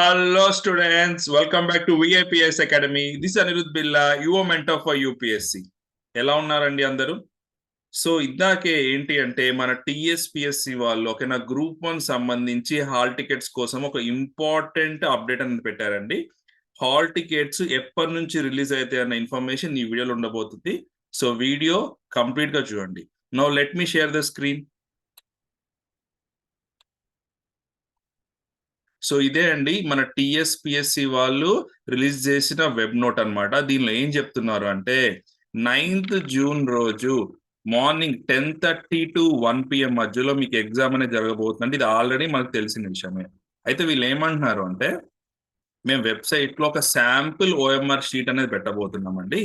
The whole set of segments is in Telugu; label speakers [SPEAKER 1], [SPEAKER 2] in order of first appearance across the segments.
[SPEAKER 1] Hello, students. Welcome back to VIPS Academy. This is Anirudh Billa, your mentor for UPSC. ఎలా ఉన్నారండి అందరూ? సో ఇందాకే ఏంటి అంటే మన టీఎస్పిఎస్సి వాళ్ళు ఓకేనా గ్రూప్ 1 సంబంధించి హాల్ టికెట్స్ కోసం ఒక ఇంపార్టెంట్ అప్డేట్ అనేది పెట్టారండి. హాల్ టికెట్స్ ఎప్పటి నుంచి రిలీజ్ అవుతాయి అన్న ఇన్ఫర్మేషన్ ఈ వీడియోలో ఉండబోతుంది. సో వీడియో కంప్లీట్ గా చూడండి. Now let me share the screen. So ఇదే అండి మన టిఎస్పిఎస్సి వాళ్ళు రిలీజ్ చేసిన వెబ్ నోట్ అన్నమాట. దీనిలో ఏం చెప్తున్నారు అంటే 9th జూన్ రోజు మార్నింగ్ 10:30 to 1 PM మధ్యలో మీకు ఎగ్జామ్ అనేది జరగబోతుందండి. ఇది ఆల్రెడీ మనకు తెలిసిన విషయమే. అయితే వీళ్ళు ఏమంటున్నారు అంటే మేము వెబ్సైట్ లో ఒక శాంపుల్ ఓఎంఆర్ షీట్ అనేది పెట్టబోతున్నామండి.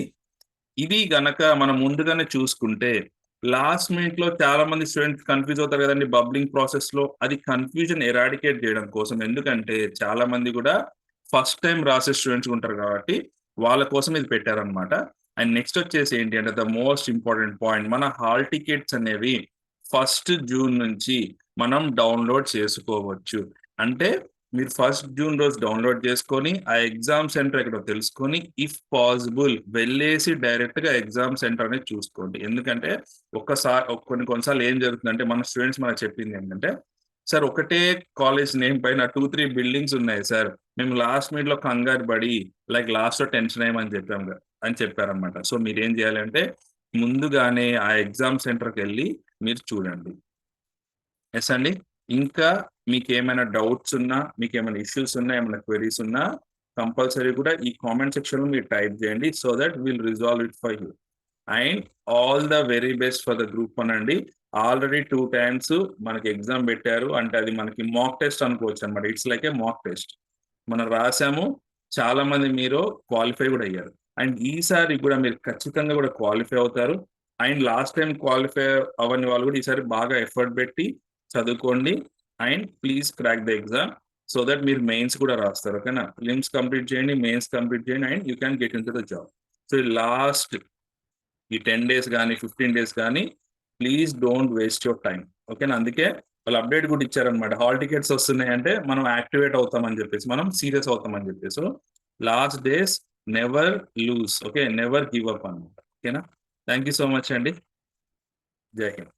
[SPEAKER 1] ఇది గనక మనం ముందుగానే చూసుకుంటే లాస్ట్ మినిట్ లో చాలా మంది స్టూడెంట్స్ కన్ఫ్యూజ్ అవుతారు కదండి బబ్లింగ్ ప్రాసెస్ లో. అది కన్ఫ్యూజన్ ఎరాడికేట్ చేయడం కోసం, ఎందుకంటే చాలా మంది కూడా ఫస్ట్ టైం రాసే స్టూడెంట్స్ ఉంటారు కాబట్టి వాళ్ళ కోసం ఇది పెట్టారనమాట. అండ్ నెక్స్ట్ వచ్చేసి ఏంటి అంటే ద మోస్ట్ ఇంపార్టెంట్ పాయింట్, మన హాల్ టికెట్స్ అనేవి 1st జూన్ నుంచి మనం డౌన్లోడ్ చేసుకోవచ్చు. అంటే మీరు 1st జూన్ రోజు డౌన్లోడ్ చేసుకొని ఆ ఎగ్జామ్ సెంటర్ ఎక్కడో తెలుసుకొని ఇఫ్ పాసిబుల్ వెళ్ళేసి డైరెక్ట్ గా ఎగ్జామ్ సెంటర్ అనేది చూసుకోండి. ఎందుకంటే కొన్నిసార్లు ఏం జరుగుతుందంటే మన స్టూడెంట్స్ మనకు చెప్పింది ఏంటంటే సార్ ఒకటే కాలేజ్ నేమ్ పైన 2-3 బిల్డింగ్స్ ఉన్నాయి సార్, మేము లాస్ట్ మినిట్ లో కంగారు పడి లాస్ట్ లో టెన్షన్ అయ్యమని అని చెప్పారనమాట. సో మీరు ఏం చేయాలంటే ముందుగానే ఆ ఎగ్జామ్ సెంటర్కి వెళ్ళి మీరు చూడండి. ఎస్ అండి. ఇంకా మీకు ఏమైనా డౌట్స్ ఉన్నా, మీకు ఏమైనా ఇష్యూస్ ఉన్నా, ఏమైనా క్వెరీస్ ఉన్నా కంపల్సరీ కూడా ఈ కామెంట్ సెక్షన్ లో మీరు టైప్ చేయండి. So that will resolve it for you. And all the very best for the group 1 అండి. ఆల్రెడీ 2 times మనకి ఎగ్జామ్ పెట్టారు అంటే అది మనకి మాక్ టెస్ట్ అనుకోవచ్చు అనమాట. It's like A mock test. మనం రాసాము, చాలా మంది మీరు క్వాలిఫై కూడా అయ్యారు. అండ్ ఈసారి కూడా మీరు ఖచ్చితంగా కూడా క్వాలిఫై అవుతారు. అండ్ లాస్ట్ టైం క్వాలిఫై అవ్వని వాళ్ళు కూడా ఈసారి బాగా ఎఫర్ట్ పెట్టి చదువుకోండి. And please crack the exam so that మీరు మెయిన్స్ కూడా రాస్తారు. ఓకేనా? ప్రిలిమ్స్ కంప్లీట్ చేయండి, మెయిన్స్ కంప్లీట్ చేయండి and you can get in to the job. So last ఈ 10 days కానీ 15 days కానీ please don't waste your time. ఓకేనా? అందుకే వాళ్ళు అప్డేట్ కూడా ఇచ్చారనమాట. హాల్ టికెట్స్ వస్తున్నాయి అంటే మనం యాక్టివేట్ అవుతామని చెప్పేసి, మనం సీరియస్ అవుతామని చెప్పేసి. So last days never loose, okay, never give up అనమాట. ఓకేనా? థ్యాంక్ యూ సో మచ్ అండి. జై హింద్.